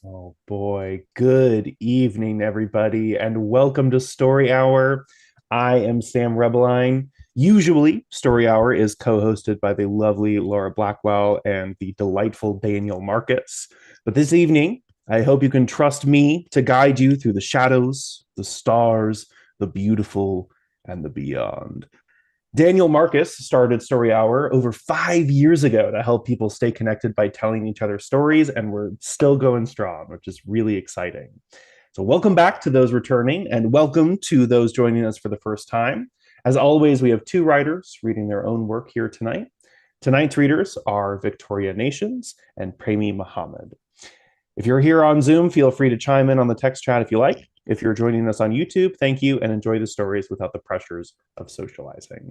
Oh boy. Good evening, everybody, and welcome to Story Hour. I am Sam Rebelein. Usually, Story Hour is co hosted by the lovely Laura Blackwell and the delightful Daniel Marcus. But this evening, I hope you can trust me to guide you through the shadows, the stars, the beautiful, and the beyond. Daniel Marcus started Story Hour over 5 years ago to help people stay connected by telling each other stories, and we're still going strong, which is really exciting. So, welcome back to those returning, and welcome to those joining us for the first time. As always, we have two writers reading their own work here tonight. Tonight's readers are Victoria Nations and Premee Mohamed. If you're here on Zoom, feel free to chime in on the text chat if you like. If you're joining us on YouTube, thank you and enjoy the stories without the pressures of socializing.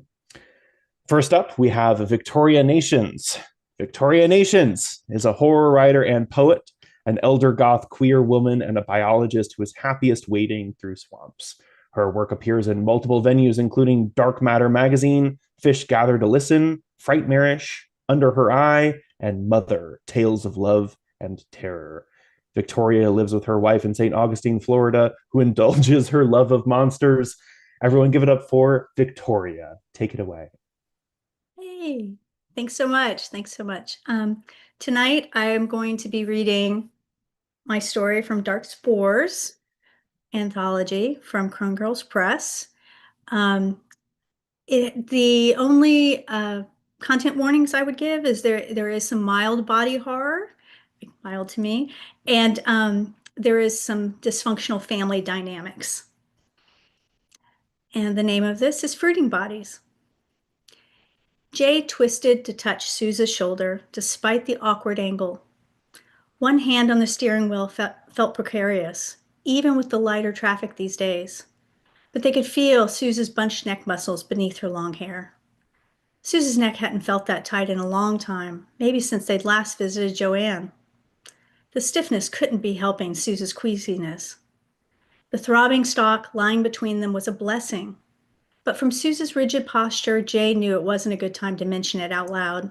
First up, we have Victoria Nations. Victoria Nations is a horror writer and poet, an elder goth queer woman, and a biologist who is happiest wading through swamps. Her work appears in multiple venues, including Dark Matter magazine, Fish Gather to Listen, Frightmarish, Under Her Eye, and Mother, Tales of Love and Terror. Victoria lives with her wife in St. Augustine, Florida, who indulges her love of monsters. Everyone give it up for Victoria. Take it away. Hey, thanks so much. Thanks so much. Tonight I am going to be reading my story from Dark Spores anthology from Crone Girls Press. Um, the only content warnings I would give is there is some mild body horror, mild to me, and there is some dysfunctional family dynamics. And the name of this is Fruiting Bodies. Jay twisted to touch Suze's shoulder despite the awkward angle. One hand on the steering wheel felt precarious, even with the lighter traffic these days. But they could feel Suze's bunched neck muscles beneath her long hair. Suze's neck hadn't felt that tight in a long time, maybe since they'd last visited Joanne. The stiffness couldn't be helping Suze's queasiness. The throbbing stalk lying between them was a blessing, but from Suze's rigid posture, Jay knew it wasn't a good time to mention it out loud.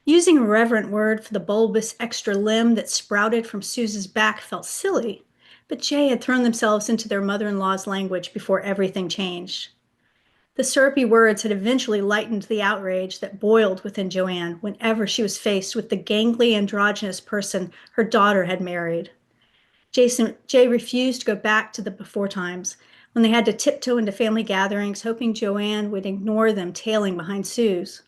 Using a reverent word for the bulbous extra limb that sprouted from Suze's back felt silly, but Jay had thrown themselves into their mother-in-law's language before everything changed. The syrupy words had eventually lightened the outrage that boiled within Joanne whenever she was faced with the gangly, androgynous person her daughter had married. Jay refused to go back to the before times, when they had to tiptoe into family gatherings, hoping Joanne would ignore them tailing behind Suze.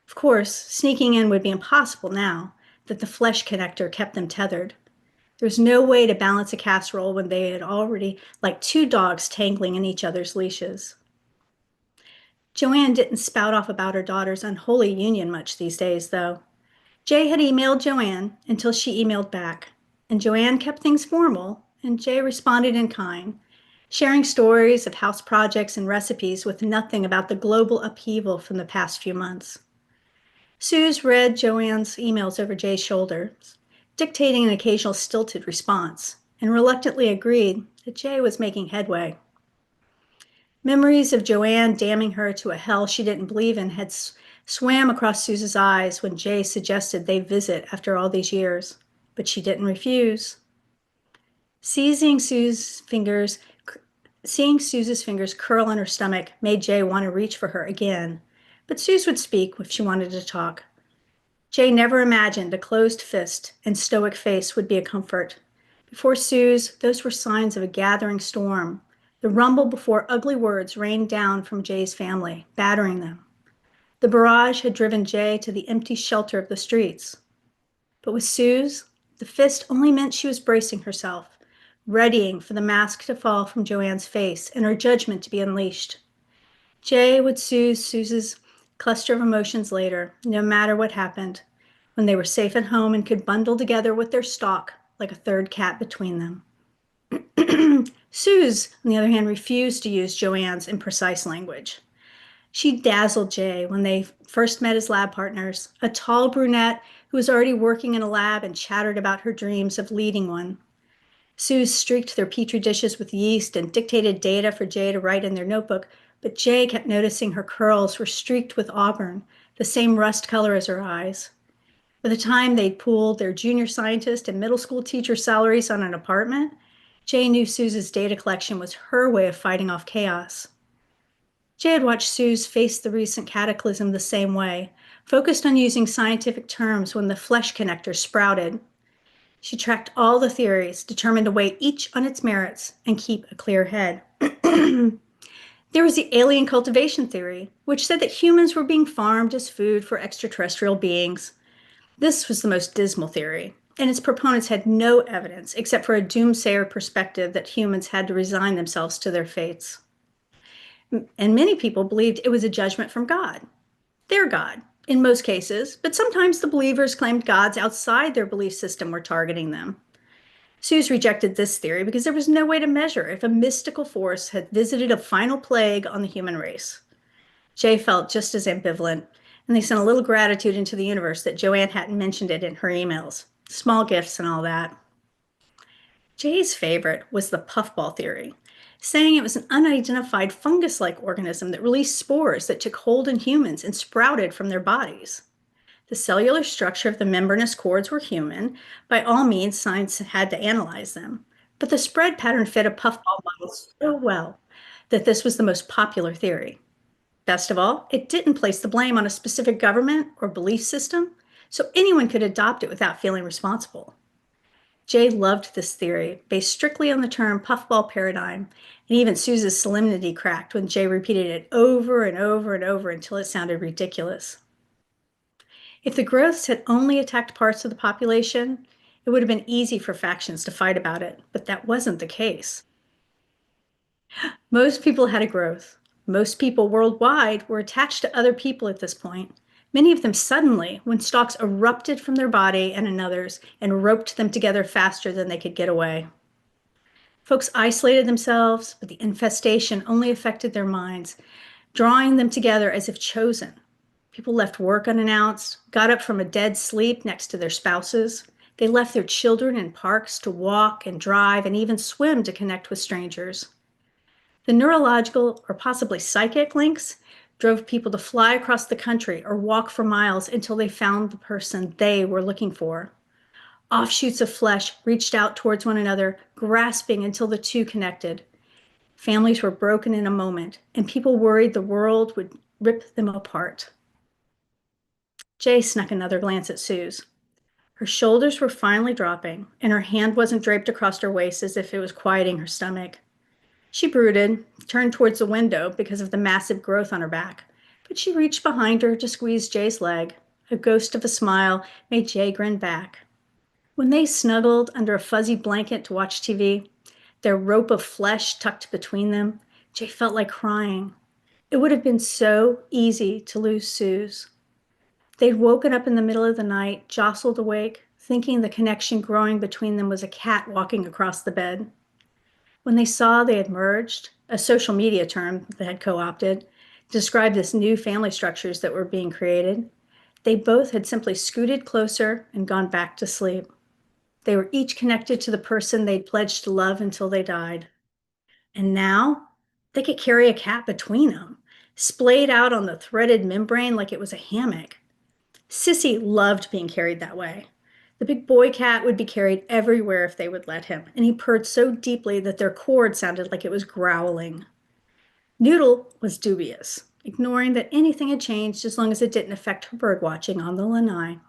Of course, sneaking in would be impossible now that the flesh connector kept them tethered. There was no way to balance a casserole when they had already like two dogs tangling in each other's leashes. Joanne didn't spout off about her daughter's unholy union much these days, though. Jay had emailed Joanne until she emailed back, and Joanne kept things formal, and Jay responded in kind, sharing stories of house projects and recipes with nothing about the global upheaval from the past few months. Suze read Joanne's emails over Jay's shoulders, dictating an occasional stilted response, and reluctantly agreed that Jay was making headway. Memories of Joanne damning her to a hell she didn't believe in had swam across Suze's eyes when Jay suggested they visit after all these years, but she didn't refuse. Seeing Suze's fingers curl on her stomach made Jay want to reach for her again, but Suze would speak if she wanted to talk. Jay never imagined a closed fist and stoic face would be a comfort. Before Suze, those were signs of a gathering storm. The rumble before ugly words rained down from Jay's family, battering them. The barrage had driven Jay to the empty shelter of the streets. But with Suze, the fist only meant she was bracing herself, readying for the mask to fall from Joanne's face and her judgment to be unleashed. Jay would soothe Suze's cluster of emotions later, no matter what happened, when they were safe at home and could bundle together with their stock like a third cat between them. Suze, on the other hand, refused to use Joanne's imprecise language. She dazzled Jay when they first met as lab partners, a tall brunette who was already working in a lab and chattered about her dreams of leading one. Suze streaked their petri dishes with yeast and dictated data for Jay to write in their notebook, but Jay kept noticing her curls were streaked with auburn, the same rust color as her eyes. By the time they'd pooled their junior scientist and middle school teacher salaries on an apartment, Jay knew Suze's data collection was her way of fighting off chaos. Jay had watched Suze face the recent cataclysm the same way, focused on using scientific terms when the flesh connector sprouted. She tracked all the theories, determined to weigh each on its merits and keep a clear head. There was the alien cultivation theory, which said that humans were being farmed as food for extraterrestrial beings. This was the most dismal theory, and its proponents had no evidence except for a doomsayer perspective that humans had to resign themselves to their fates. And many people believed it was a judgment from God, their God, in most cases, but sometimes the believers claimed gods outside their belief system were targeting them. Suze rejected this theory because there was no way to measure if a mystical force had visited a final plague on the human race. Jay felt just as ambivalent, and they sent a little gratitude into the universe that Joanne hadn't mentioned it in her emails. Small gifts and all that. Jay's favorite was the puffball theory, saying it was an unidentified fungus-like organism that released spores that took hold in humans and sprouted from their bodies. The cellular structure of the membranous cords were human. By all means, science had to analyze them. But the spread pattern fit a puffball model so well that this was the most popular theory. Best of all, it didn't place the blame on a specific government or belief system, so anyone could adopt it without feeling responsible. Jay loved this theory, based strictly on the term puffball paradigm, and even Suze's solemnity cracked when Jay repeated it over and over and over until it sounded ridiculous. If the growths had only attacked parts of the population, it would have been easy for factions to fight about it, but that wasn't the case. Most people had a growth. Most people worldwide were attached to other people at this point, many of them suddenly, when stalks erupted from their body and another's and roped them together faster than they could get away. Folks isolated themselves, but the infestation only affected their minds, drawing them together as if chosen. People left work unannounced, got up from a dead sleep next to their spouses. They left their children in parks to walk and drive and even swim to connect with strangers. The neurological or possibly psychic links drove people to fly across the country or walk for miles until they found the person they were looking for. Offshoots of flesh reached out towards one another, grasping until the two connected. Families were broken in a moment, and people worried the world would rip them apart. Jay snuck another glance at Suze. Her shoulders were finally dropping, and her hand wasn't draped across her waist as if it was quieting her stomach. She brooded, turned towards the window because of the massive growth on her back, but she reached behind her to squeeze Jay's leg. A ghost of a smile made Jay grin back. When they snuggled under a fuzzy blanket to watch TV, their rope of flesh tucked between them, Jay felt like crying. It would have been so easy to lose Suze. They'd woken up in the middle of the night, jostled awake, thinking the connection growing between them was a cat walking across the bed. When they saw they had merged, a social media term they had co-opted, to describe this new family structures that were being created, they both had simply scooted closer and gone back to sleep. They were each connected to the person they'd pledged to love until they died. And now they could carry a cat between them, splayed out on the threaded membrane like it was a hammock. Sissy loved being carried that way. The big boy cat would be carried everywhere if they would let him, and he purred so deeply that their cord sounded like it was growling. Noodle was dubious, ignoring that anything had changed as long as it didn't affect her bird watching on the lanai.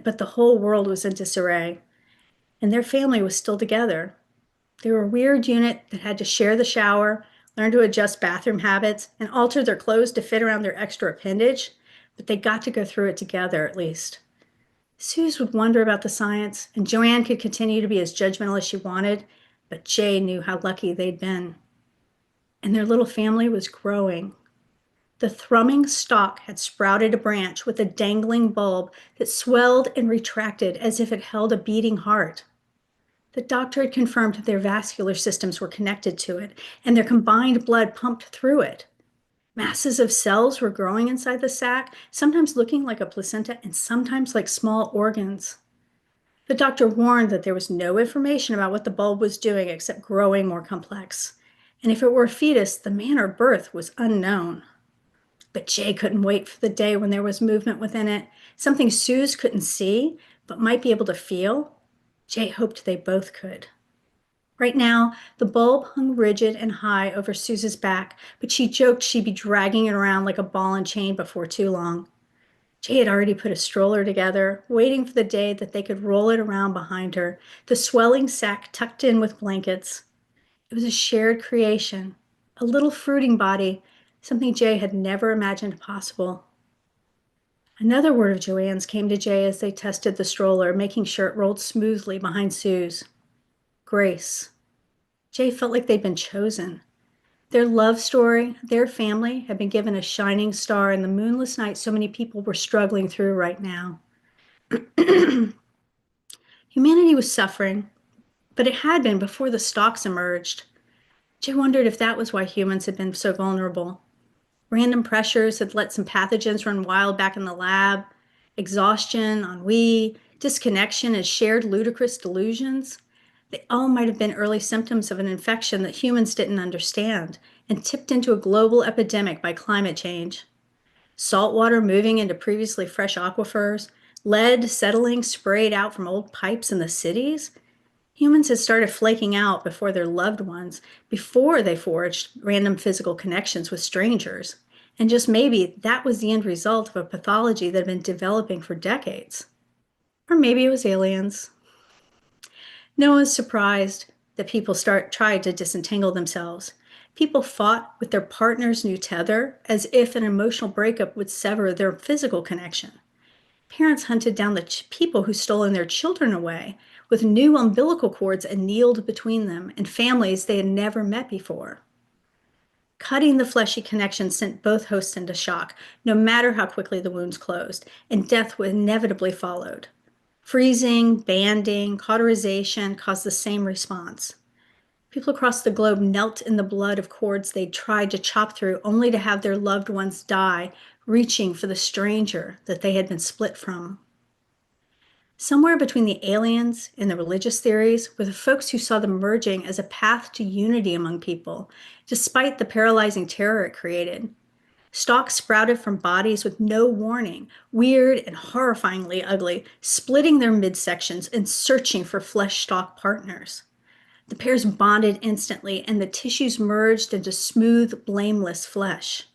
But the whole world was in disarray, and their family was still together. They were a weird unit that had to share the shower, learn to adjust bathroom habits, and alter their clothes to fit around their extra appendage, but they got to go through it together at least. Suze would wonder about the science, and Joanne could continue to be as judgmental as she wanted, but Jay knew how lucky they'd been. And their little family was growing. The thrumming stalk had sprouted a branch with a dangling bulb that swelled and retracted as if it held a beating heart. The doctor had confirmed their vascular systems were connected to it, and their combined blood pumped through it. Masses of cells were growing inside the sac, sometimes looking like a placenta and sometimes like small organs. The doctor warned that there was no information about what the bulb was doing except growing more complex. And if it were a fetus, the manner of birth was unknown. But Jay couldn't wait for the day when there was movement within it, something Suze couldn't see, but might be able to feel. Jay hoped they both could. Right now, the bulb hung rigid and high over Suze's back, but she joked she'd be dragging it around like a ball and chain before too long. Jay had already put a stroller together, waiting for the day that they could roll it around behind her, the swelling sack tucked in with blankets. It was a shared creation, a little fruiting body, something Jay had never imagined possible. Another word of Joanne's came to Jay as they tested the stroller, making sure it rolled smoothly behind Suze. Grace. Jay felt like they'd been chosen. Their love story, their family, had been given a shining star in the moonless night so many people were struggling through right now. Humanity was suffering, but it had been before the stalks emerged. Jay wondered if that was why humans had been so vulnerable. Random pressures had let some pathogens run wild back in the lab. Exhaustion, ennui, disconnection as shared ludicrous delusions. They all might have been early symptoms of an infection that humans didn't understand and tipped into a global epidemic by climate change. Salt water moving into previously fresh aquifers, lead settling sprayed out from old pipes in the cities. Humans had started flaking out before their loved ones, before they forged random physical connections with strangers. And just maybe that was the end result of a pathology that had been developing for decades. Or maybe it was aliens. No one's surprised that people tried to disentangle themselves. People fought with their partner's new tether as if an emotional breakup would sever their physical connection. Parents hunted down the people who stolen their children away with new umbilical cords annealed between them and families they had never met before. Cutting the fleshy connection sent both hosts into shock, no matter how quickly the wounds closed, and death inevitably followed. Freezing, banding, cauterization caused the same response. People across the globe knelt in the blood of cords they'd tried to chop through only to have their loved ones die, reaching for the stranger that they had been split from. Somewhere between the aliens and the religious theories were the folks who saw the merging as a path to unity among people, despite the paralyzing terror it created. Stalks sprouted from bodies with no warning, weird and horrifyingly ugly, splitting their midsections and searching for flesh stalk partners. The pairs bonded instantly, and the tissues merged into smooth, blameless flesh.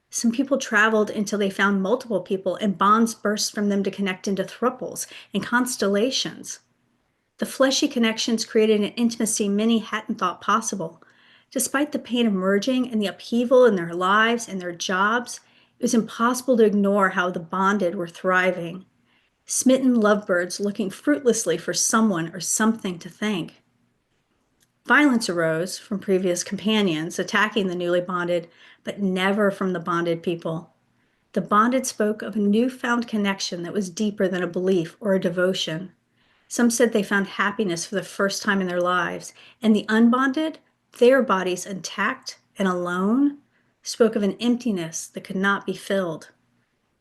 Some people traveled until they found multiple people, and bonds burst from them to connect into thruples and constellations. The fleshy connections created an intimacy many hadn't thought possible. Despite the pain of merging and the upheaval in their lives and their jobs, it was impossible to ignore how the bonded were thriving. Smitten lovebirds looking fruitlessly for someone or something to thank. Violence arose from previous companions attacking the newly bonded, but never from the bonded people. The bonded spoke of a newfound connection that was deeper than a belief or a devotion. Some said they found happiness for the first time in their lives, and the unbonded, their bodies intact and alone, spoke of an emptiness that could not be filled.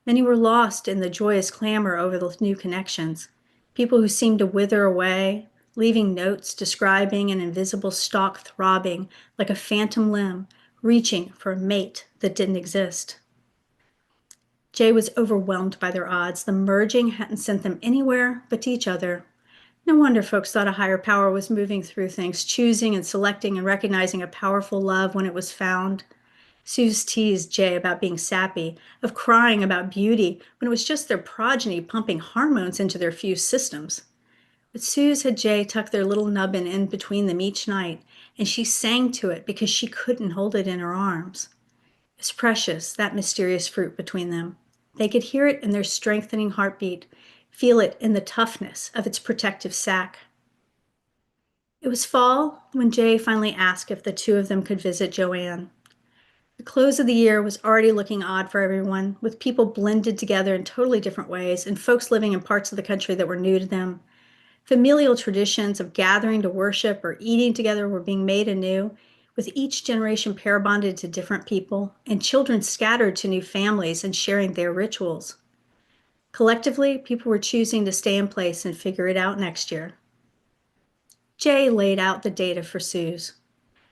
Many were lost in the joyous clamor over the new connections, people who seemed to wither away, leaving notes describing an invisible stalk throbbing like a phantom limb, reaching for a mate that didn't exist. Jay was overwhelmed by their odds. The merging hadn't sent them anywhere but to each other. No wonder folks thought a higher power was moving through things, choosing and selecting and recognizing a powerful love when it was found. Suze teased Jay about being sappy, of crying about beauty when it was just their progeny pumping hormones into their fused systems. But Suze had Jay tuck their little nubbin in between them each night, and she sang to it because she couldn't hold it in her arms. It was precious, that mysterious fruit between them. They could hear it in their strengthening heartbeat, feel it in the toughness of its protective sac. It was fall when Jay finally asked if the two of them could visit Joanne. The close of the year was already looking odd for everyone, with people blended together in totally different ways and folks living in parts of the country that were new to them. Familial traditions of gathering to worship or eating together were being made anew, with each generation pair bonded to different people and children scattered to new families and sharing their rituals. Collectively, people were choosing to stay in place and figure it out next year. Jay laid out the data for Suze.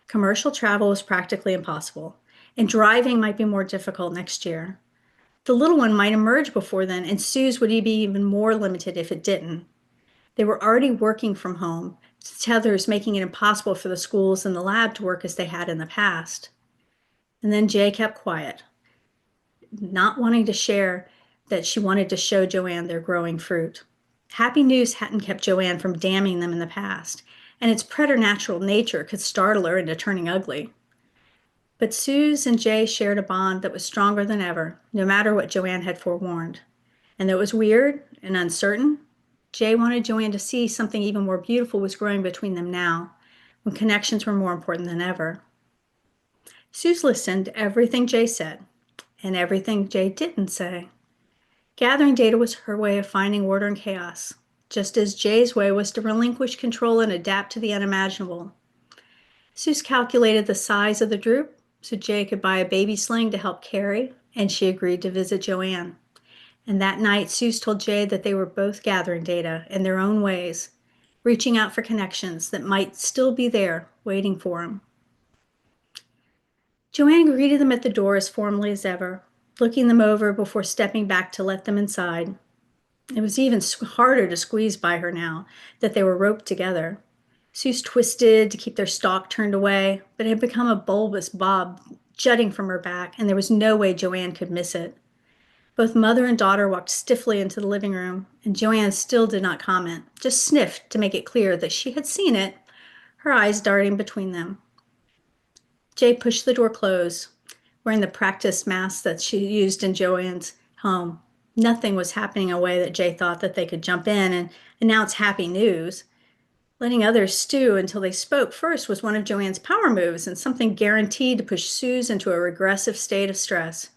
Commercial travel was practically impossible. and driving might be more difficult next year. The little one might emerge before then, and Sue's would be even more limited if it didn't. They were already working from home, tethers making it impossible for the schools and the lab to work as they had in the past. And then Jay kept quiet, not wanting to share that she wanted to show Joanne their growing fruit. Happy news hadn't kept Joanne from damning them in the past, and its preternatural nature could startle her into turning ugly. But Suze and Jay shared a bond that was stronger than ever, no matter what Joanne had forewarned. And though it was weird and uncertain, Jay wanted Joanne to see something even more beautiful was growing between them now, when connections were more important than ever. Suze listened to everything Jay said, and everything Jay didn't say. Gathering data was her way of finding order in chaos, just as Jay's way was to relinquish control and adapt to the unimaginable. Suze calculated the size of the group so Jay could buy a baby sling to help carry, and she agreed to visit Joanne. And that night, Suze told Jay that they were both gathering data in their own ways, reaching out for connections that might still be there, waiting for him. Joanne greeted them at the door as formally as ever, looking them over before stepping back to let them inside. It was even harder to squeeze by her now that they were roped together. Suze twisted to keep their stalk turned away, but it had become a bulbous bob jutting from her back, and there was no way Joanne could miss it. Both mother and daughter walked stiffly into the living room, and Joanne still did not comment, just sniffed to make it clear that she had seen it, her eyes darting between them. Jay pushed the door closed, wearing the practice mask that she used in Joanne's home. Nothing was happening in a way that Jay thought that they could jump in and announce happy news. Letting others stew until they spoke first was one of Joanne's power moves and something guaranteed to push Suze into a regressive state of stress.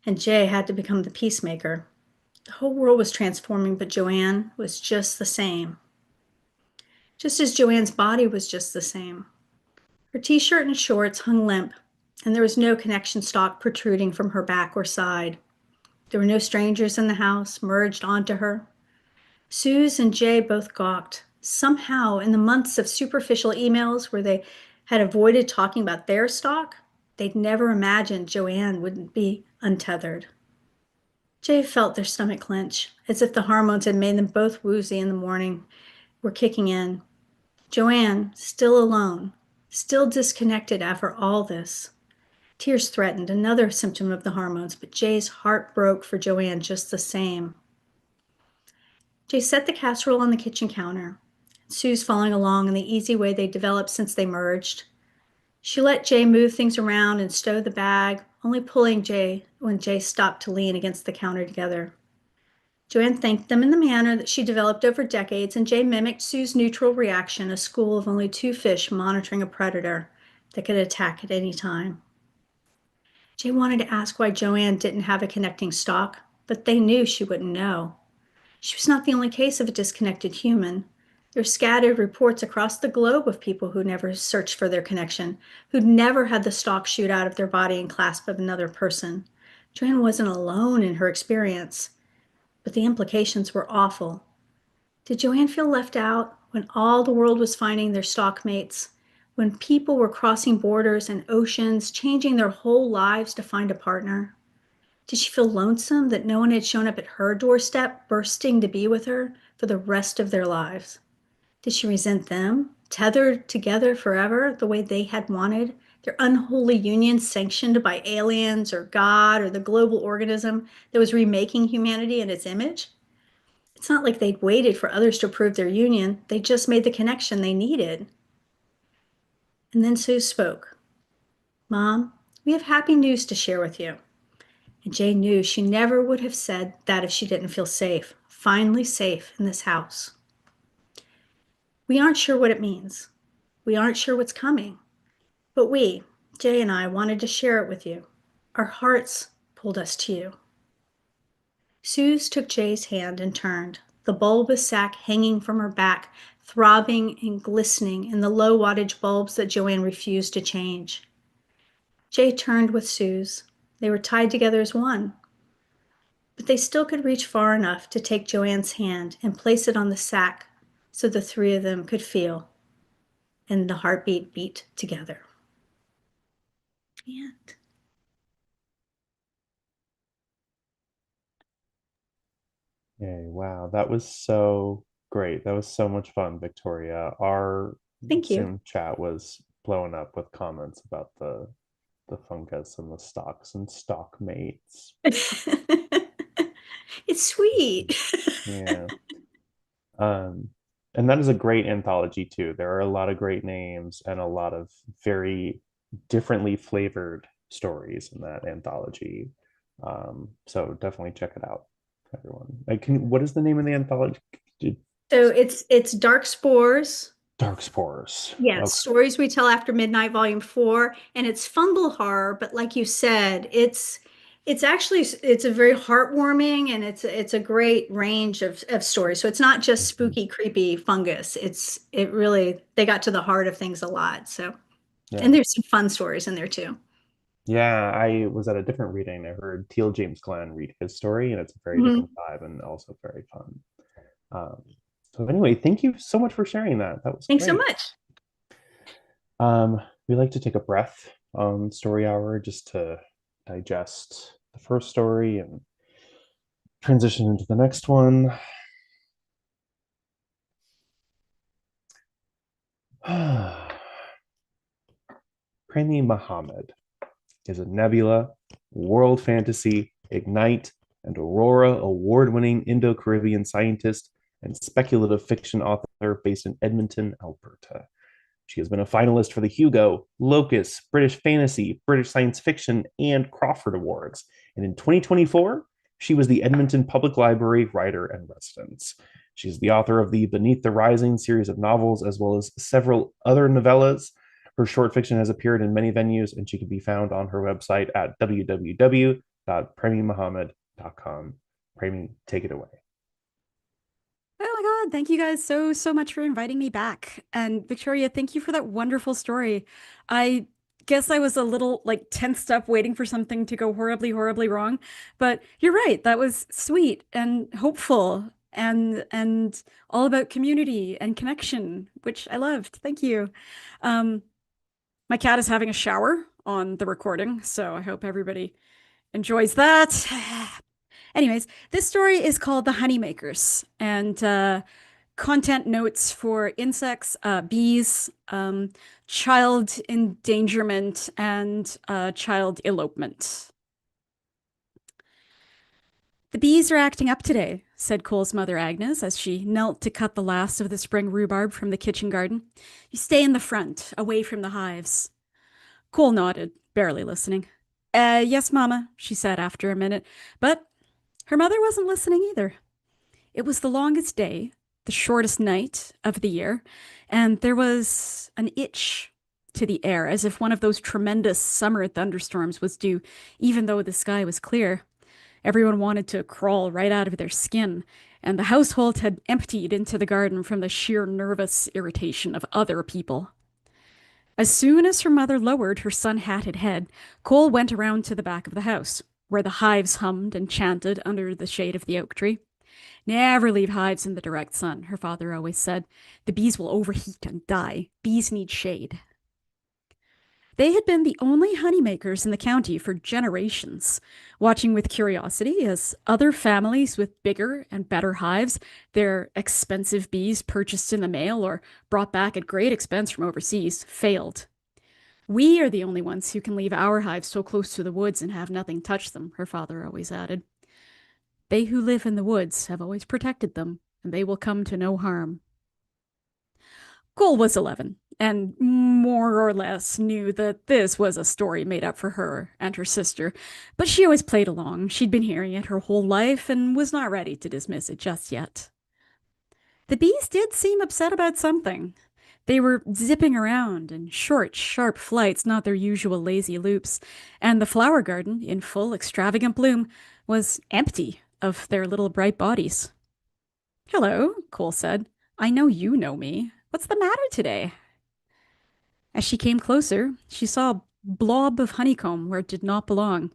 And Jay had to become the peacemaker. The whole world was transforming, but Joanne was just the same. Just as Joanne's body was just the same. Her t-shirt and shorts hung limp, and there was no connection stalk protruding from her back or side. There were no strangers in the house merged onto her. Suze and Jay both gawked. Somehow, in the months of superficial emails where they had avoided talking about their stalk, they'd never imagined Joanne wouldn't be untethered. Jay felt their stomach clench, as if the hormones had made them both woozy in the morning were kicking in. Joanne, still alone, still disconnected after all this. Tears threatened, another symptom of the hormones, but Jay's heart broke for Joanne just the same. Jay set the casserole on the kitchen counter, Suze following along in the easy way they developed since they merged. She let Jay move things around and stow the bag, only pulling Jay when Jay stopped to lean against the counter together. Joanne thanked them in the manner that she developed over decades, and Jay mimicked Sue's neutral reaction, a school of only two fish monitoring a predator that could attack at any time. Jay wanted to ask why Joanne didn't have a connecting stalk, but they knew she wouldn't know. She was not the only case of a disconnected human. There were scattered reports across the globe of people who never searched for their connection, who'd never had the stalk shoot out of their body and clasp of another person. Joanne wasn't alone in her experience, but the implications were awful. Did Joanne feel left out when all the world was finding their stalk mates, when people were crossing borders and oceans, changing their whole lives to find a partner? Did she feel lonesome that no one had shown up at her doorstep, bursting to be with her for the rest of their lives? Did she resent them, tethered together forever the way they had wanted, their unholy union sanctioned by aliens or God or the global organism that was remaking humanity in its image? It's not like they'd waited for others to approve their union. They just made the connection they needed. And then Sue spoke. Mom, we have happy news to share with you. And Jay knew she never would have said that if she didn't feel safe, finally safe in this house. We aren't sure what it means. We aren't sure what's coming. But we, Jay and I, wanted to share it with you. Our hearts pulled us to you. Suze took Jay's hand and turned, the bulbous sac hanging from her back, throbbing and glistening in the low wattage bulbs that Joanne refused to change. Jay turned with Suze. They were tied together as one. But they still could reach far enough to take Joanne's hand and place it on the sack so the three of them could feel. And the heartbeat beat together. The end. Hey, wow, that was so great. That was so much fun, Victoria. Our Thank you. Zoom chat was blowing up with comments about the fungus and the stocks and stock mates. It's sweet. Yeah. Um, and that is a great anthology too. There are a lot of great names and a lot of very differently flavored stories in that anthology. So definitely check it out, everyone. What is the name of the anthology? So it's Dark Spores. Dark Spores. Yes, Okay. Stories We Tell After Midnight, Volume 4, and it's fumble horror, but like you said, it's actually it's a very heartwarming and it's a great range of stories. So it's not just Mhm. spooky, creepy fungus. It really they got to the heart of things a lot. So and Yeah. there's some fun stories in there too. Yeah, I was at a different reading. I heard Teal James Glenn read his story, and it's a very Mhm. different vibe and also very fun. Um, so anyway, thank you so much for sharing that. That was Thanks so great. much. We like to take a breath on story hour just to digest the first story and transition into the next one. Premee Mohamed is a Nebula, World Fantasy, Ignite, and Aurora award winning Indo Caribbean scientist and speculative fiction author based in Edmonton, Alberta. She has been a finalist for the Hugo, Locus, British Fantasy, British Science Fiction, and Crawford Awards. And in 2024, she was the Edmonton Public Library Writer in Residence. She's the author of the Beneath the Rising series of novels, as well as several other novellas. Her short fiction has appeared in many venues, and she can be found on her website at www.premiemohamed.com. Premie, take it away. Oh my God, thank you guys so much for inviting me back. And Victoria, thank you for that wonderful story. I guess I was a little like tensed up waiting for something to go horribly wrong, but you're right. That was sweet and hopeful and all about community and connection, which I loved. Thank you. Um, my cat is having a shower on the recording, so I hope everybody enjoys that. Anyways, this story is called The Honeymakers, and content notes for insects, bees, child endangerment, and child elopement. The bees are acting up today, said Cole's mother Agnes as she knelt to cut the last of the spring rhubarb from the kitchen garden. You stay in the front, away from the hives. Cole nodded, barely listening. Yes, Mama, she said after a minute, but her mother wasn't listening either. It was the longest day, the shortest night of the year, and there was an itch to the air, as if one of those tremendous summer thunderstorms was due, even though the sky was clear. Everyone wanted to crawl right out of their skin, and the household had emptied into the garden from the sheer nervous irritation of other people. As soon as her mother lowered her sun-hatted head, Cole went around to the back of the house, where the hives hummed and chanted under the shade of the oak tree. Never leave hives in the direct sun, her father always said. The bees will overheat and die. Bees need shade. They had been the only honeymakers in the county for generations, watching with curiosity as other families with bigger and better hives, their expensive bees purchased in the mail or brought back at great expense from overseas, failed. We are the only ones who can leave our hives so close to the woods and have nothing touch them, her father always added. They who live in the woods have always protected them, and they will come to no harm. Cole was 11, and more or less knew that this was a story made up for her and her sister, but she always played along. She'd been hearing it her whole life and was not ready to dismiss it just yet. The bees did seem upset about something. They were zipping around in short, sharp flights, not their usual lazy loops, and the flower garden, in full extravagant bloom, was empty of their little bright bodies. Hello, Cole said. I know you know me. What's the matter today? As she came closer, she saw a blob of honeycomb where it did not belong,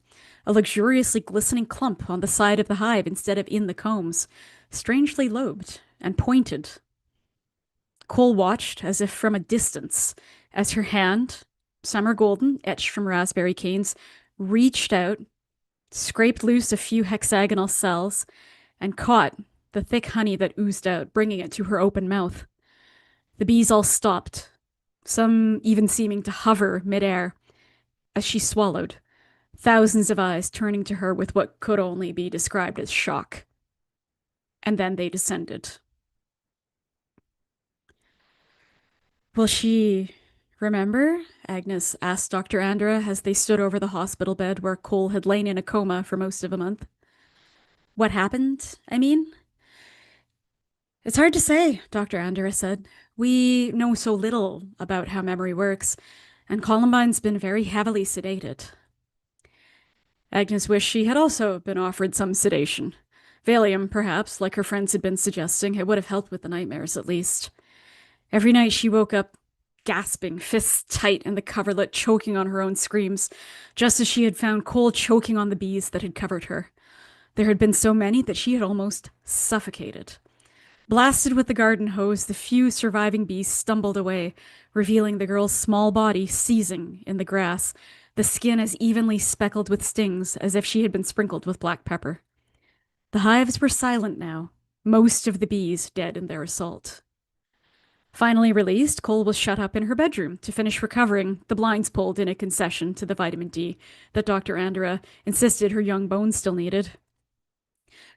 a luxuriously glistening clump on the side of the hive instead of in the combs, strangely lobed and pointed. Cole watched as if from a distance, as her hand, summer golden, etched from raspberry canes, reached out, scraped loose a few hexagonal cells, and caught the thick honey that oozed out, bringing it to her open mouth. The bees all stopped, some even seeming to hover midair as she swallowed, thousands of eyes turning to her with what could only be described as shock. And then they descended. Will she remember? Agnes asked Dr. Andra as they stood over the hospital bed where Cole had lain in a coma for most of a month. What happened, I mean? It's hard to say, Dr. Andra said. We know so little about how memory works, and Columbine's been very heavily sedated. Agnes wished she had also been offered some sedation. Valium, perhaps, like her friends had been suggesting. It would have helped with the nightmares, at least. Every night she woke up gasping, fists tight in the coverlet, choking on her own screams, just as she had found Cole choking on the bees that had covered her. There had been so many that she had almost suffocated. Blasted with the garden hose, the few surviving bees stumbled away, revealing the girl's small body seizing in the grass, the skin as evenly speckled with stings as if she had been sprinkled with black pepper. The hives were silent now, most of the bees dead in their assault. Finally released, Cole was shut up in her bedroom to finish recovering, the blinds pulled in a concession to the vitamin D that Dr. Andra insisted her young bones still needed.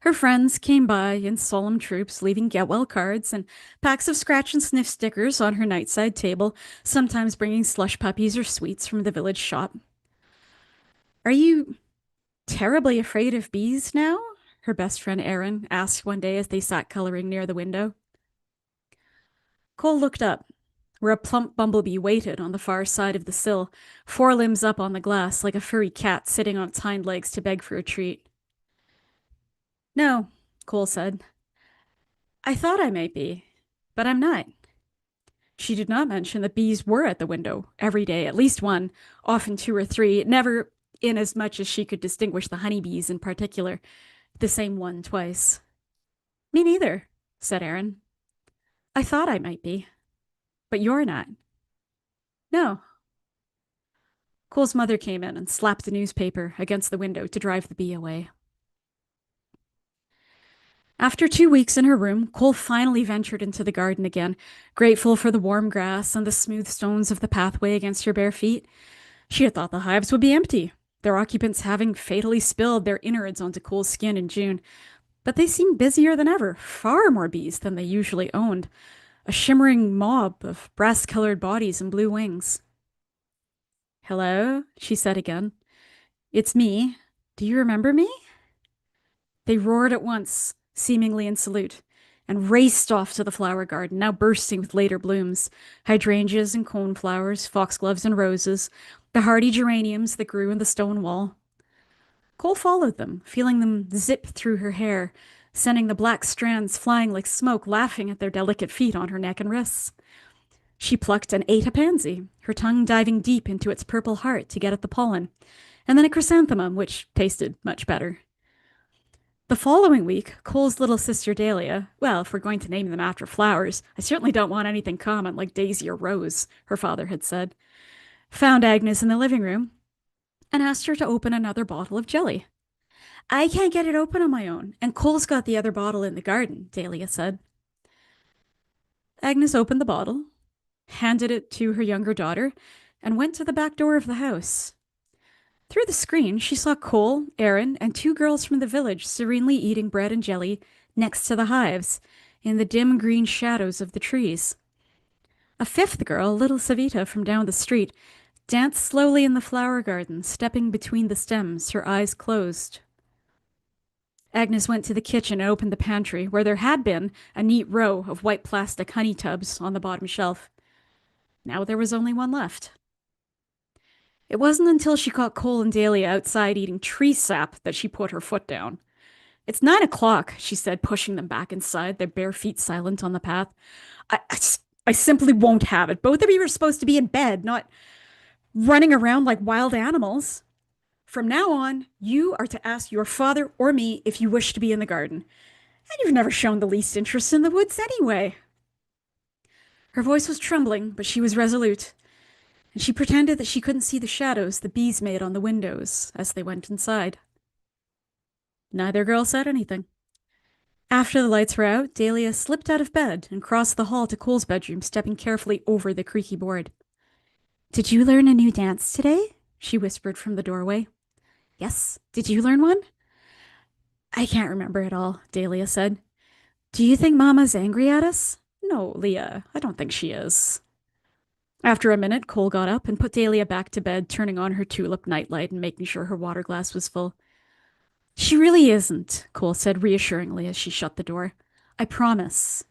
Her friends came by in solemn troops, leaving get-well cards and packs of scratch-and-sniff stickers on her nightside table, sometimes bringing slush puppies or sweets from the village shop. Are you terribly afraid of bees now? Her best friend Erin asked one day as they sat coloring near the window. Cole looked up, where a plump bumblebee waited on the far side of the sill, forelimbs up on the glass like a furry cat sitting on its hind legs to beg for a treat. No, Cole said. I thought I might be, but I'm not. She did not mention that bees were at the window every day, at least one, often two or three, never in as much as she could distinguish the honeybees in particular, the same one twice. Me neither, said Erin. I thought I might be, but you're not. No. Cole's mother came in and slapped the newspaper against the window to drive the bee away. After 2 weeks in her room, Cole finally ventured into the garden again, grateful for the warm grass and the smooth stones of the pathway against her bare feet. She had thought the hives would be empty, their occupants having fatally spilled their innards onto Cole's skin in June. But they seemed busier than ever, far more bees than they usually owned, a shimmering mob of brass-colored bodies and blue wings. Hello, she said again. It's me. Do you remember me? They roared at once, seemingly in salute, and raced off to the flower garden, now bursting with later blooms, hydrangeas and coneflowers, foxgloves and roses, the hardy geraniums that grew in the stone wall. Cole followed them, feeling them zip through her hair, sending the black strands flying like smoke, laughing at their delicate feet on her neck and wrists. She plucked and ate a pansy, her tongue diving deep into its purple heart to get at the pollen, and then a chrysanthemum, which tasted much better. The following week, Cole's little sister Dahlia, well, if we're going to name them after flowers, I certainly don't want anything common like Daisy or Rose, her father had said, found Agnes in the living room and asked her to open another bottle of jelly. I can't get it open on my own, and Cole's got the other bottle in the garden, Dahlia said. Agnes opened the bottle, handed it to her younger daughter, and went to the back door of the house. Through the screen, she saw Cole, Erin, and 2 girls from the village serenely eating bread and jelly next to the hives, in the dim green shadows of the trees. A 5th girl, little Savita from down the street, danced slowly in the flower garden, stepping between the stems, her eyes closed. Agnes went to the kitchen and opened the pantry, where there had been a neat row of white plastic honey tubs on the bottom shelf. Now there was only one left. It wasn't until she caught Cole and Dahlia outside eating tree sap that she put her foot down. It's 9 o'clock, she said, pushing them back inside, their bare feet silent on the path. I simply won't have it. Both of you are supposed to be in bed, not running around like wild animals. From now on, you are to ask your father or me if you wish to be in the garden. And you've never shown the least interest in the woods anyway. Her voice was trembling, but she was resolute, and she pretended that she couldn't see the shadows the bees made on the windows as they went inside. Neither girl said anything. After the lights were out, Dahlia slipped out of bed and crossed the hall to Cole's bedroom, stepping carefully over the creaky board. "Did you learn a new dance today?" she whispered from the doorway. "Yes. Did you learn one?" "I can't remember it all," Dahlia said. "Do you think Mama's angry at us?" "No, Leah, I don't think she is." After a minute, Cole got up and put Dahlia back to bed, turning on her tulip nightlight and making sure her water glass was full. "She really isn't," Cole said reassuringly as she shut the door. "I promise."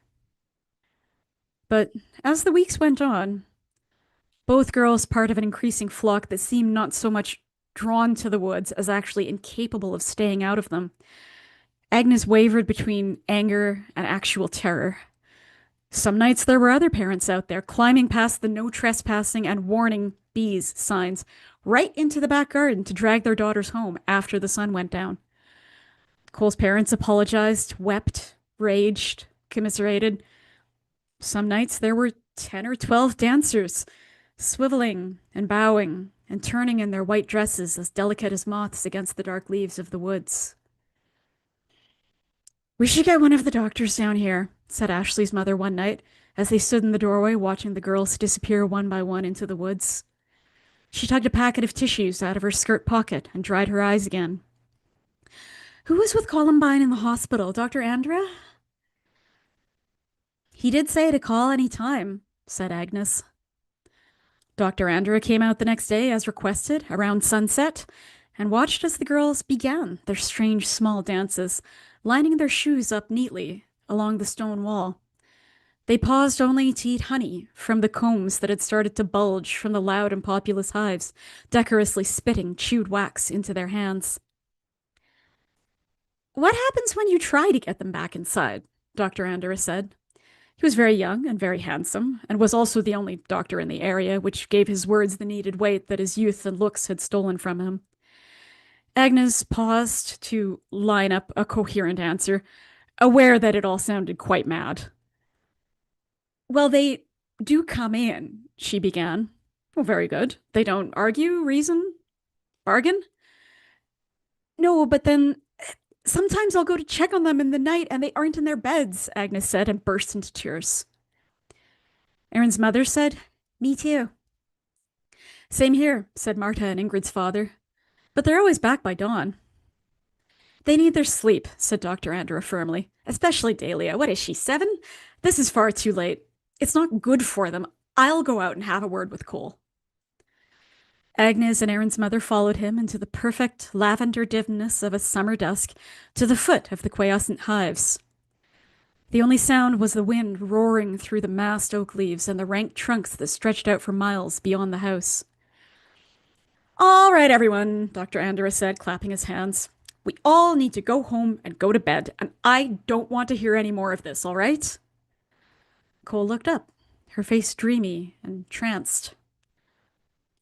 But as the weeks went on, both girls part of an increasing flock that seemed not so much drawn to the woods as actually incapable of staying out of them, Agnes wavered between anger and actual terror. Some nights there were other parents out there climbing past the no trespassing and warning bees signs right into the back garden to drag their daughters home after the sun went down. Cole's parents apologized, wept, raged, commiserated. Some nights there were 10 or 12 dancers, swiveling and bowing and turning in their white dresses as delicate as moths against the dark leaves of the woods. "We should get one of the doctors down here," said Ashley's mother one night as they stood in the doorway watching the girls disappear one by one into the woods. She tugged a packet of tissues out of her skirt pocket and dried her eyes again. "Who was with Columbine in the hospital? Dr. Andra?" "He did say to call any time," said Agnes. Dr. Andra came out the next day as requested around sunset and watched as the girls began their strange small dances, lining their shoes up neatly along the stone wall. They paused only to eat honey from the combs that had started to bulge from the loud and populous hives, decorously spitting chewed wax into their hands. "What happens when you try to get them back inside?" Dr. Andra said. He was very young and very handsome, and was also the only doctor in the area, which gave his words the needed weight that his youth and looks had stolen from him. Agnes paused to line up a coherent answer, aware that it all sounded quite mad. "Well, they do come in," she began. "Well, very good. They don't argue, reason, bargain?" "No, but then sometimes I'll go to check on them in the night and they aren't in their beds," Agnes said and burst into tears. Aaron's mother said, "Me too." "Same here," said Marta and Ingrid's father. "But they're always back by dawn." "They need their sleep," said Dr. Andra firmly. "Especially Dahlia. What is she, 7? This is far too late. It's not good for them. I'll go out and have a word with Cole." Agnes and Aaron's mother followed him into the perfect lavender dimness of a summer dusk to the foot of the quiescent hives. The only sound was the wind roaring through the massed oak leaves and the rank trunks that stretched out for miles beyond the house. "All right, everyone," Dr. Andra said, clapping his hands. "We all need to go home and go to bed, and I don't want to hear any more of this, all right?" Cole looked up, her face dreamy and tranced.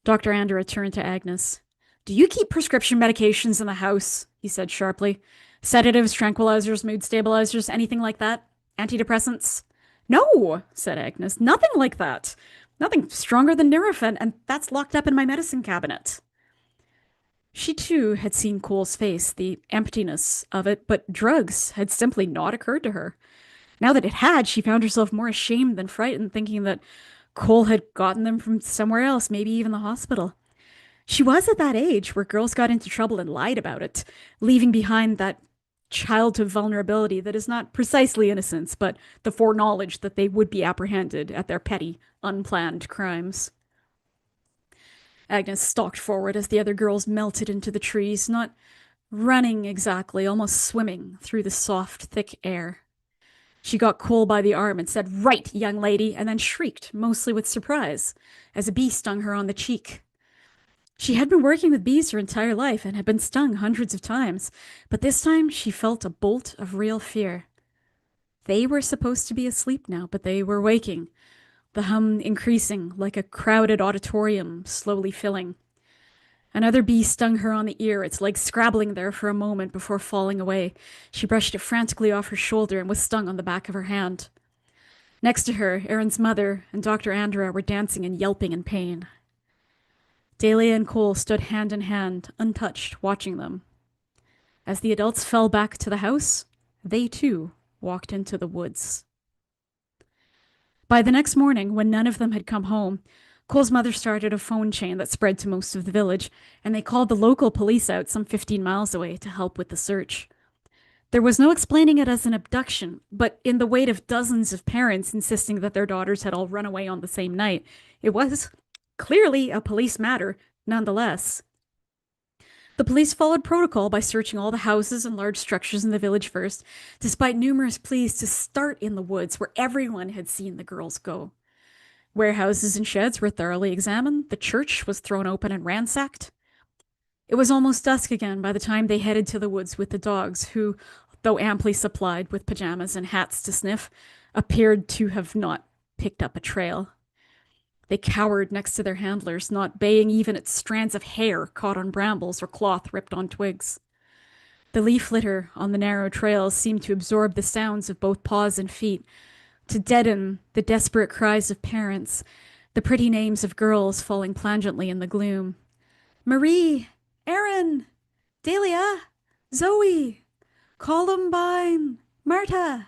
Dr. Andra turned to Agnes. "Do you keep prescription medications in the house?" he said sharply. "Sedatives, tranquilizers, mood stabilizers, anything like that? Antidepressants?" "No," said Agnes. "Nothing like that. Nothing stronger than Nurofen, and that's locked up in my medicine cabinet." She too had seen Cole's face, the emptiness of it, but drugs had simply not occurred to her. Now that it had, she found herself more ashamed than frightened, thinking that Cole had gotten them from somewhere else, maybe even the hospital. She was at that age where girls got into trouble and lied about it, leaving behind that childhood vulnerability that is not precisely innocence, but the foreknowledge that they would be apprehended at their petty, unplanned crimes. Agnes stalked forward as the other girls melted into the trees, not running exactly, almost swimming through the soft, thick air. She got Cole by the arm and said, "Right, young lady," and then shrieked, mostly with surprise, as a bee stung her on the cheek. She had been working with bees her entire life and had been stung hundreds of times, but this time she felt a bolt of real fear. They were supposed to be asleep now, but they were waking, the hum increasing like a crowded auditorium slowly filling. Another bee stung her on the ear, its legs scrabbling there for a moment before falling away. She brushed it frantically off her shoulder and was stung on the back of her hand. Next to her, Aaron's mother and Dr. Andra were dancing and yelping in pain. Dahlia and Cole stood hand in hand, untouched, watching them. As the adults fell back to the house, they too walked into the woods. By the next morning, when none of them had come home, Cole's mother started a phone chain that spread to most of the village, and they called the local police out some 15 miles away to help with the search. There was no explaining it as an abduction, but in the weight of dozens of parents insisting that their daughters had all run away on the same night, it was clearly a police matter nonetheless. The police followed protocol by searching all the houses and large structures in the village first, despite numerous pleas to start in the woods where everyone had seen the girls go. Warehouses and sheds were thoroughly examined. The church was thrown open and ransacked. It was almost dusk again by the time they headed to the woods with the dogs, who, though amply supplied with pajamas and hats to sniff, appeared to have not picked up a trail. They cowered next to their handlers, not baying even at strands of hair caught on brambles or cloth ripped on twigs. The leaf litter on the narrow trails seemed to absorb the sounds of both paws and feet, to deaden the desperate cries of parents, the pretty names of girls falling plangently in the gloom. Marie, Erin, Dahlia, Zoe, Columbine, Marta.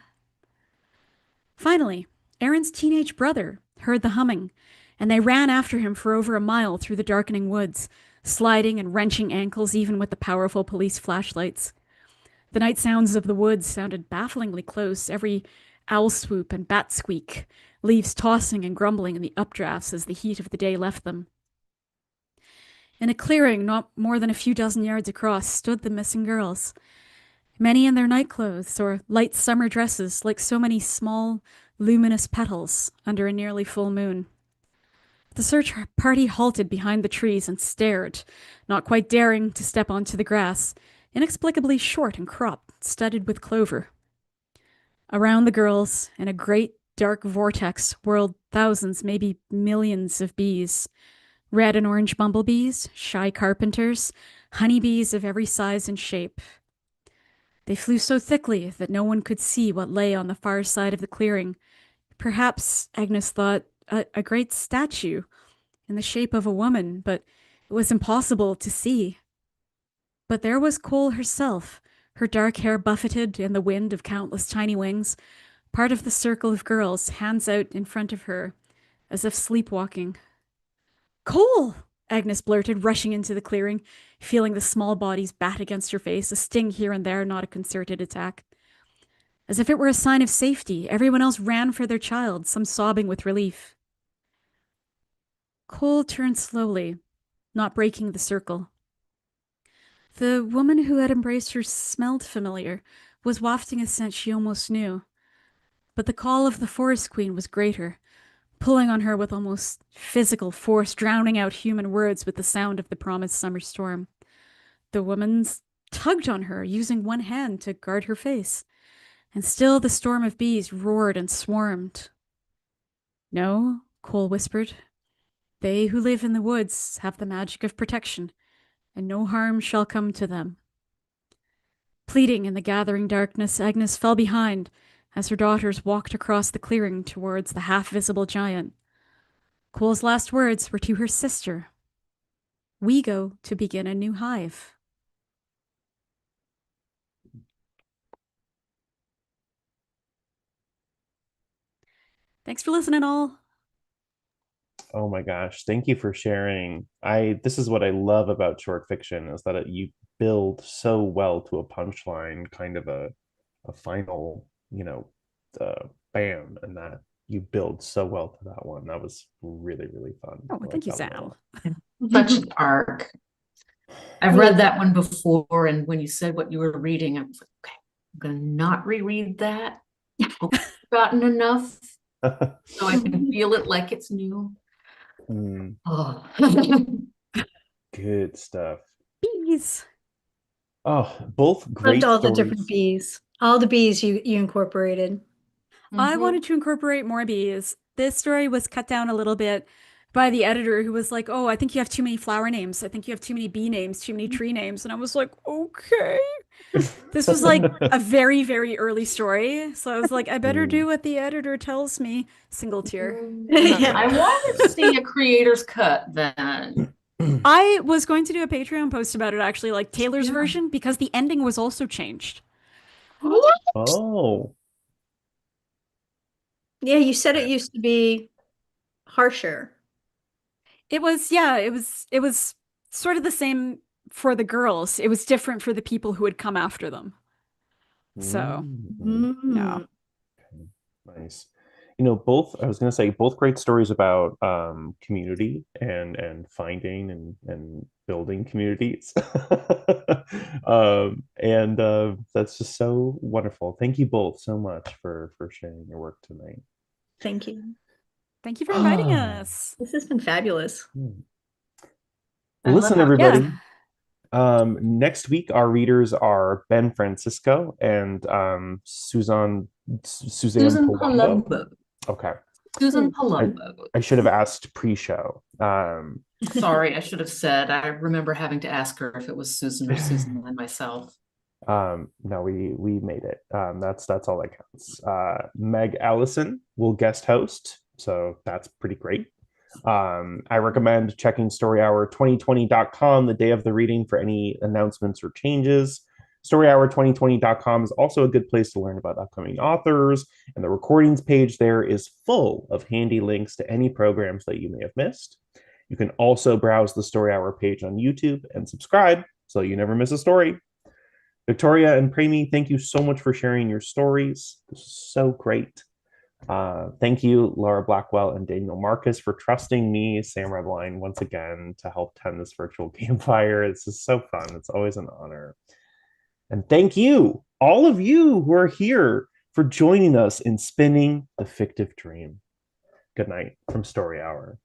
Finally, Erin's teenage brother heard the humming, and they ran after him for over a mile through the darkening woods, sliding and wrenching ankles even with the powerful police flashlights. The night sounds of the woods sounded bafflingly close, every owl swoop and bat squeak, leaves tossing and grumbling in the updrafts as the heat of the day left them. In a clearing not more than a few dozen yards across stood the missing girls, many in their nightclothes or light summer dresses, like so many small, luminous petals under a nearly full moon. The search party halted behind the trees and stared, not quite daring to step onto the grass, inexplicably short and cropped, studded with clover. Around the girls, in a great dark vortex, whirled thousands, maybe millions of bees. Red and orange bumblebees, shy carpenters, honeybees of every size and shape. They flew so thickly that no one could see what lay on the far side of the clearing. Perhaps, Agnes thought, a great statue in the shape of a woman, but it was impossible to see. But there was Cole herself, her dark hair buffeted in the wind of countless tiny wings, part of the circle of girls, hands out in front of her, as if sleepwalking. Cole! Agnes blurted, rushing into the clearing, feeling the small bodies bat against her face, a sting here and there, not a concerted attack. As if it were a sign of safety, everyone else ran for their child, some sobbing with relief. Cole turned slowly, not breaking the circle. The woman who had embraced her smelled familiar, was wafting a scent she almost knew. But the call of the forest queen was greater, pulling on her with almost physical force, drowning out human words with the sound of the promised summer storm. The woman tugged on her, using one hand to guard her face, and still the storm of bees roared and swarmed. No, Cole whispered. They who live in the woods have the magic of protection, and no harm shall come to them. Pleading in the gathering darkness, Agnes fell behind as her daughters walked across the clearing towards the half-visible giant. Cole's last words were to her sister. We go to begin a new hive. Thanks for listening, all. Oh my gosh, thank you for sharing. This is what I love about short fiction is that you build so well to a punchline, kind of a final, bam, and that you build so well to that one. That was really, really fun. Oh, thank you, Sal. Such an arc. I've read that one before, and when you said what you were reading, I was like, okay, I'm gonna not reread that. I've gotten enough so I can feel it like it's new. Oh. Good stuff. Bees. Oh, both great Loved all stories. the different bees. All the bees you incorporated. I wanted to incorporate more bees. This story was cut down a little bit by the editor, who was like, oh, I think you have too many flower names. I think you have too many bee names, too many tree names. And I was like, okay. This was like a very, very early story. So I was like, I better do what the editor tells me. Single tear. Yeah. I wanted to see a creator's cut then. I was going to do a Patreon post about it, actually, like Taylor's version, because the ending was also changed. What? Oh. Yeah, you said it used to be harsher. It was, yeah, it was sort of the same for the girls. It was different for the people who would come after them. So, yeah. Mm. Nice. Both, I was going to say, both great stories about community and finding and building communities. And that's just so wonderful. Thank you both so much for sharing your work tonight. Thank you. Thank you for inviting us. This has been fabulous. Listen, how- everybody. Yeah. Next week, our readers are Ben Francisco and Suzanne Palumbo. Palumbo. Okay. Susan Palumbo. I should have asked pre-show. Sorry, I should have said. I remember having to ask her if it was Susan or Susan and myself. No, we made it. That's all that counts. Meg Allison will guest host, so that's pretty great. I recommend checking storyhour2020.com the day of the reading for any announcements or changes. Storyhour2020.com is also a good place to learn about upcoming authors, and the recordings page there is full of handy links to any programs that you may have missed. You can also browse the Story Hour page on YouTube and subscribe so you never miss a story. Victoria and Premee, thank you so much for sharing your stories. This is so great. Thank you, Laura Blackwell and Daniel Marcus, for trusting me, Sam Rebelein, once again to help tend this virtual campfire. This is so fun. It's always an honor. And thank you, all of you who are here, for joining us in spinning the fictive dream. Good night from Story Hour.